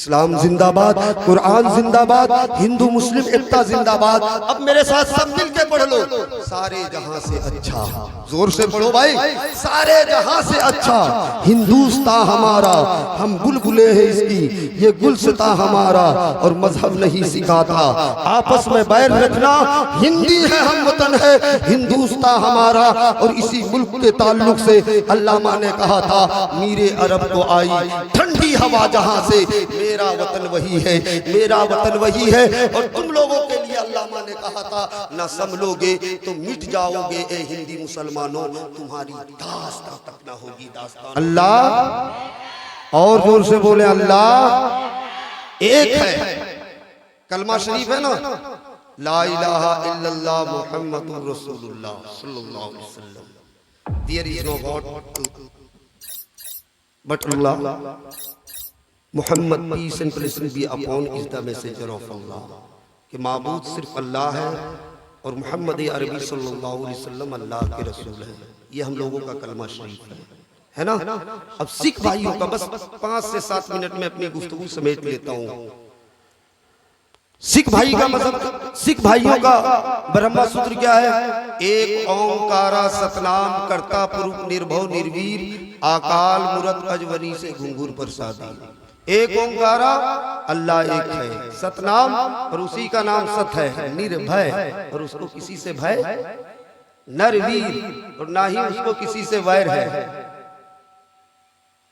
इस्लाम जिंदाबाद, कुरान जिंदाबाद, हिंदू मुस्लिम एकता जिंदाबाद। अब मेरे साथ सब मिल के पढ़ लो, सारे जहां से अच्छा। जोर से पढ़ो भाई, सारे जहां से अच्छा हिंदुस्तान हमारा, हम बुलबुले हैं इसकी, ये गुलसिता हमारा, और मजहब नहीं सिखाता आपस में बैर रखना। हिंदी है हम वतन है हिंदुस्तान हमारा, और इसी मुल्क के ताल्लुक से अल्लामा ने कहा था, मीरे अरब को आई ठंडी हवा जहां से, मेरा वतन वही है, मेरा वतन वही है। और तुम लोगों के लिए अल्लामा ने कहा था, ना संभलोगे तो मिट जाओगे ए हिंदी मुसलमानों, तुम्हारी दास्तां तक ना होगी दास्तां। अल्लाह, और जोर से बोले अल्लाह एक है। कलमा शरीफ है ना, ला इलाहा इल्लल्लाह मुहम्मदुर रसूलुल्लाह सल्लल्लाहु अलैहि वसल्लम। There is no God but Allah, Muhammad peace and blessing be upon is the messenger of Allah, कि माबूद सिर्फ अल्लाह है और मोहम्मद अरबी सल्लल्लाहु अलैहि वसल्लम अल्लाह के रसूल है। ये हम लोगों का कलमा शरीफ है ना। अब सिख भाइयों का बस 5 से 7 मिनट में अपनी गुफ्तगू समेट लेता हूँ। सिख भाई का मजहब, सिख भाइयों का ब्रह्मा सूत्र क्या है? एक ओंकारा सतनाम करता पुरुष निर्भव निर्वीर, अकाल मूरत अजवनी से घुंघुर प्रसादी। एक ओंकारा अल्लाह एक है, सतनाम और उसी का नाम सत है, निर्भय और उसको किसी से भय, नरवीर और ना ही उसको किसी से वैर है,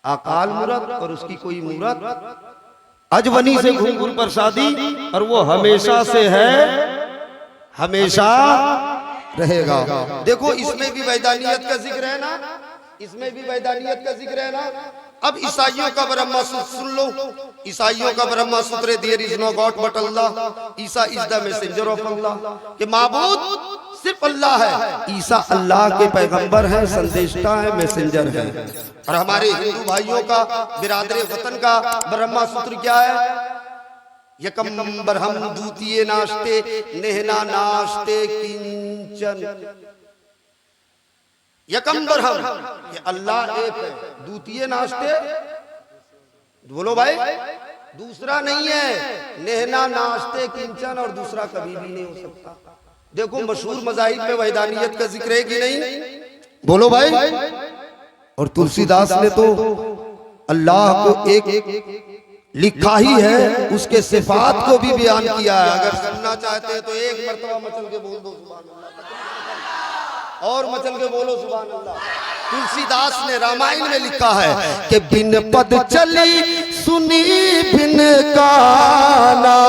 अकाल मूरत और उसकी कोई मूरत, अजवनी से घुंघुर प्रसादी, और वो हमेशा से है, हमेशा रहेगा। देखो इसमें भी वैदानियत का जिक्र है ना, इसमें भी वैदानियत का जिक्र है ना। अब ईसाइयों का ब्रह्मा सूत्र सुन लो, ईसाइयों का Brahma Sutra, there is no God but Allah, Isa is the messenger of Allah, कि माबूद सिर्फ अल्लाह है, ईसा अल्लाह के पैगंबर है, संदेशता है, मैसेंजर है। और हमारे हिंदू भाइयों का, बिरादरे वतन का ब्रह्मा सूत्र क्या है? यकम ब्रह्म द्वितीय नास्ते नेहना नास्ते किंचन। यकम ब्रह्म, ये अल्लाह एक है, द्वितीय नास्ते, बोलो भाई, दूसरा नहीं है, नेहना नास्ते किंचन, और दूसरा कभी भी नहीं हो सकता। देखो मशहूर मज़ाहिब में वहदानियत का जिक्र है कि नहीं? बोलो भाई। और तुलसीदास ने तो अल्लाह को एक लिखा ही है, उसके सिफात को भी बयान किया है। अगर सुनना चाहते हैं तो एक मर्तबा मचल के बोल दो सुभान अल्लाह, और मचल के बोलो सुभान अल्लाह। तुलसीदास ने रामायण में लिखा है कि बिन पद चली सुनी बिन काना,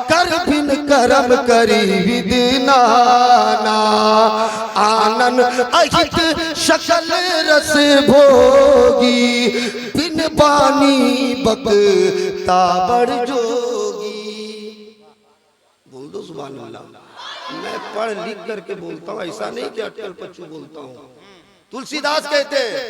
कर बिन करम करी विदिनाना, आनन अहित शकल रस भोगी, बिन बानी बकता बड़ जोगी। बोल दो सुभान अल्लाह। मैं पढ़ लिख करके बोलता हूँ, ऐसा नहीं कि अटकल पच्चू बोलता हूँ। तुलसीदास कहते हैं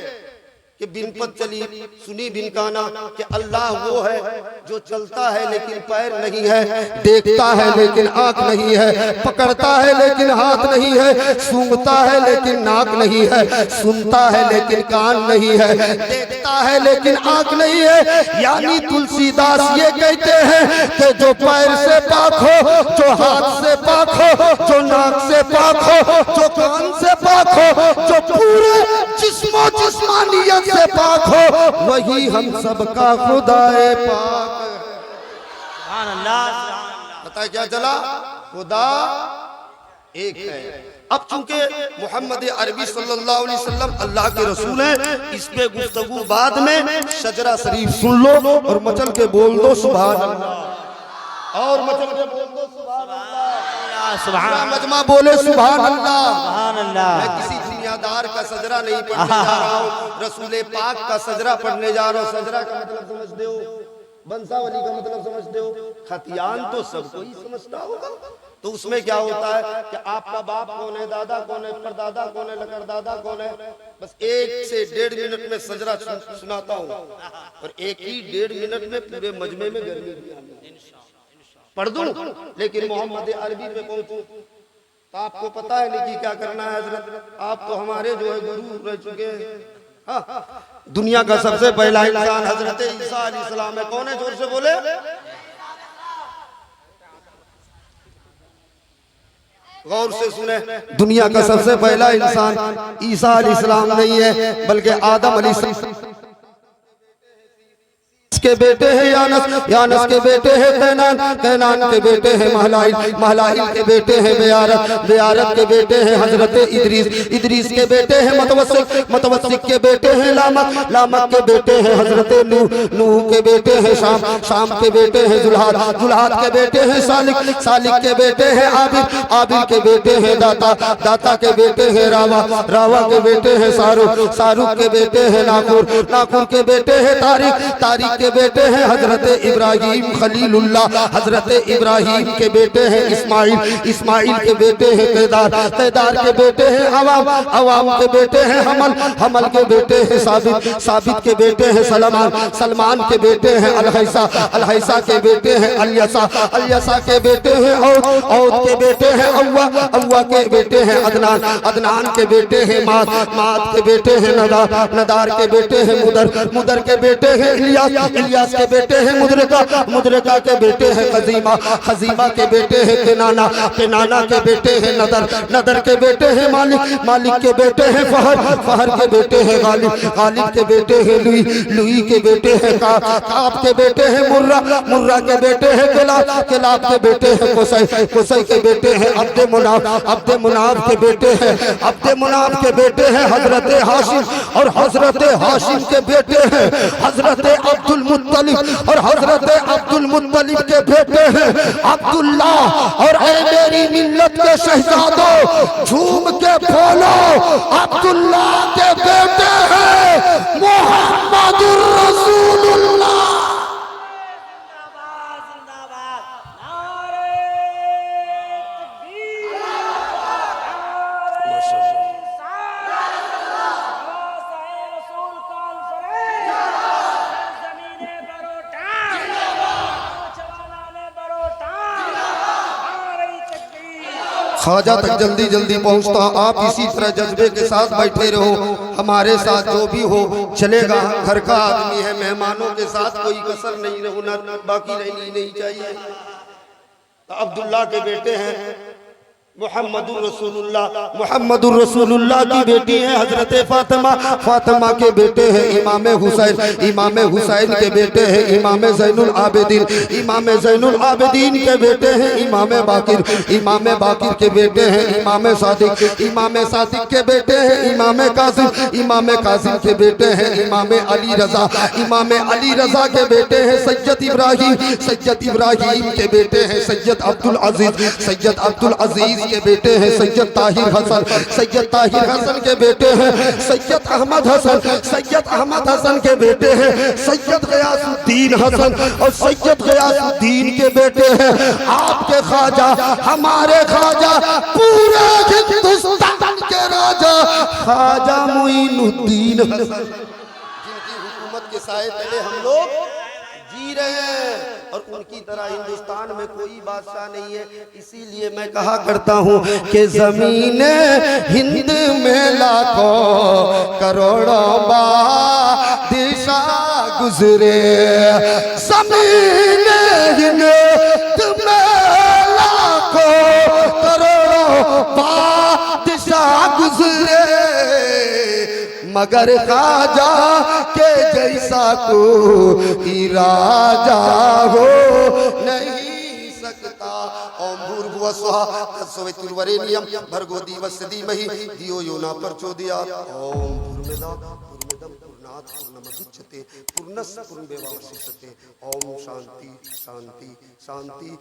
कि बिन पद चली सुनी बिन काना, कि अल्लाह वो है जो चलता है लेकिन पैर नहीं है, देखता है लेकिन आंख नहीं है, पकड़ता है लेकिन हाथ नहीं है, सूंघता है लेकिन नाक नहीं है, सुनता है लेकिन कान नहीं है, देखता है लेकिन आंख नहीं है। यानी तुलसीदास ये कहते हैं कि जो पैर से पाक हो, जो हाथ से पाक हो, जो नाक से पाक हो, जो कान से पाक हो, जो पूरे जिस्मो जिस्मानियत से पाक हो, वही हम सबका खुदाए पाक। सुभान अल्लाह। पता है क्या चला? खुदा एक है। अब चूंकि मोहम्मद अरबी सल्लल्लाहु अलैहि वसल्लम अल्लाह के रसूल हैं, इस पे गुफ्तगू बाद में। शजरा शरीफ सुन लो और मचल के बोल दो सुभान अल्लाह, और मचल के बोल दो सुभान अल्लाह, सुभान मजमा बोले सुभान अल्लाह, सुभान अल्लाह। मैं किसी दुनियादार का सजरा नहीं पढ़ने जा रहा हूँ, रसूले पाक का सजरा पढ़ने जा रहा हूँ। सजरा का मतलब समझते हो, बंसावली का मतलब समझते हो, खतियान तो सबको ही समझता होगा। तो उसमें क्या होता है कि आपका बाप कौन है, दादा कौन है, परदादा कौन है, लकड़दादा कौन है। बस 1 से 1.5 मिनट में सजरा सुनाता हूँ, और 1 ही 1.5 मिनट में पूरे मजमे में गर्मी पढ़ दूं। लेकिन मोहम्मद अरबी पे पहुंचूं तो आपको पता है नहीं कि क्या करना है हजरत। आप तो हमारे जो है गुरु रह चुके हैं, दुनिया का सबसे पहला इंसान हजरत ईसा अलैहिस्सलाम है। कौन है? जोर से बोले। गौर से सुने, दुनिया का सबसे पहला इंसान ईसा अलैहिस्सलाम नहीं है, बल्कि आदम अलैहिस्सलाम के बेटे हैं यानस, यानस के बेटे हैं कैनान, कैनान के बेटे हैं महलाइल, महलाइल के बेटे हैं बेयारत, बेयारत के बेटे हैं हजरत इदरीस, इदरीस के बेटे हैं मतवस्सिक, मतवस्सिक के बेटे हैं लामक, लामक के बेटे हैं हजरत नूह, नूह के बेटे हैं शाम, शाम के बेटे हैं जुल्हाद, जुल्हाद के बेटे हैं सालिक, सालिक के बेटे हैं आबिद, आबिद के बेटे हैं दाता, दाता के बेटे हैं रावा, रावा के बेटे हैं शाहरुख, शाहरुख के बेटे हैं नाकुर, नाकुर के बेटे हैं तारिक, तारिक के बेटे हैं हजरत इब्राहिम खलीलुल्लाह, हजरत इब्राहिम के बेटे हैं इस्माइल, इस्माइल के बेटे हैं केदार, केदार के बेटे हैं अवाम, अवाम के बेटे हैं हमल, हमल के बेटे हैं साबित, साबित के बेटे हैं सलमान, सलमान के बेटे हैं अलहैसा, अलहैसा के बेटे हैं अलियसा, अलियसा के बेटे हैं औद, औद के बेटे हैं अव्वा, अव्वा के बेटे हैं अदनान, अदनान के बेटे हैं माद, माद के बेटे हैं नदार, नदार के बेटे हैं मुदर, मुदर के बेटे हैं इलियास, इलियास के बेटे हैं मुद्रिका, मुद्रिका के बेटे हैं खजीमा, खजीमा के बेटे हैं केनाना, केनाना के बेटे हैं नदर, नदर के बेटे हैं मालिक, मालिक के बेटे हैं फहर, फहर के बेटे हैं गालिब, गालिब के बेटे हैं लुई, लुई के बेटे हैं काब के बेटे हैं मुर्रा, मुर्रा के बेटे हैं किलाब, किलाब के बेटे हैं कुसै, कुसै के बेटे हैं अब्दे मुनाफ, अब्दे मुनाफ के बेटे हैं, अब्दे मुनाफ के बेटे हैं हजरत हाशिम, और हजरत हाशिम के बेटे हैं हजरत अब्दुल मुत्तलिब, और हजरत अब्दुल मुत्तलिब के बेटे हैं अब्दुल्ला। और ऐ मेरी मिल्लत के शहजादों, झूम के बोलो, अब्दुल्ला के बेटे हैं मुहम्मदुर रसूलुल्लाह। ख्वाजा तक जल्दी जल्दी पहुंचता, आप इसी तरह जज्बे के साथ बैठे रहो, हमारे साथ जो भी हो चलेगा। घर का आदमी है, मेहमानों के साथ कोई कसर नहीं होना बाकी रहनी नहीं चाहिए। तो अब्दुल्ला के बेटे हैं मुहम्मदुर रसूलुल्लाह, मुहम्मदुर रसूलुल्लाह की बेटी है हजरत फातिमा, फातिमा के बेटे हैं इमाम हुसैन, इमाम हुसैन के बेटे हैं इमाम ज़ैनुल आबिदीन, इमाम ज़ैनुल आबिदीन के बेटे हैं इमाम बाकिर, इमाम बाकिर के बेटे हैं इमाम सादिक, इमाम सादिक के बेटे हैं इमाम कासिम, इमाम कासिम के बेटे हैं इमाम अली रजा, इमाम अली रजा के बेटे हैं सैयद इब्राहिम, सैयद इब्राहिम के बेटे हैं सैयद अब्दुल अजीज, सैयद अब्दुल अजीज के बेटे हैं सैयद ताहिर हसन, सैयद ताहिर हसन के बेटे हैं सैयद अहमद हसन, सैयद अहमद हसन के बेटे हैं सैयद गयासुद्दीन हसन, और सैयद गयासुद्दीन के बेटे हैं आपके ख्वाजा, हमारे ख्वाजा, पूरे हिंदुस्तान के राजा ख्वाजा मुईनुद्दीन हसन, जिनकी हुकूमत के साए तले हम लोग जी रहे हैं। और उनकी तरह हिंदुस्तान में कोई बादशाह नहीं है। इसीलिए मैं कहा करता हूँ कि ज़मीन हिंद में लाखों करोड़ों बादशाह गुजरे, ज़मीन हिंद में लाखों करोड़ों बादशाह गुजरे, मगर ख्वाजा के जैसा कोई राजा हो नहीं सकता। ओम भूर्भुवः स्वः तत्सवितुर्वरेण्यं भर्गो देवस्य धीमहि धियो यो न प्रचोदयात्। ओम भूर्भुवः पूर्णमदः पूर्णमुदच्यते पूर्णस्य पूर्णमेवावशिष्यते। ओम शांति शांति शांति।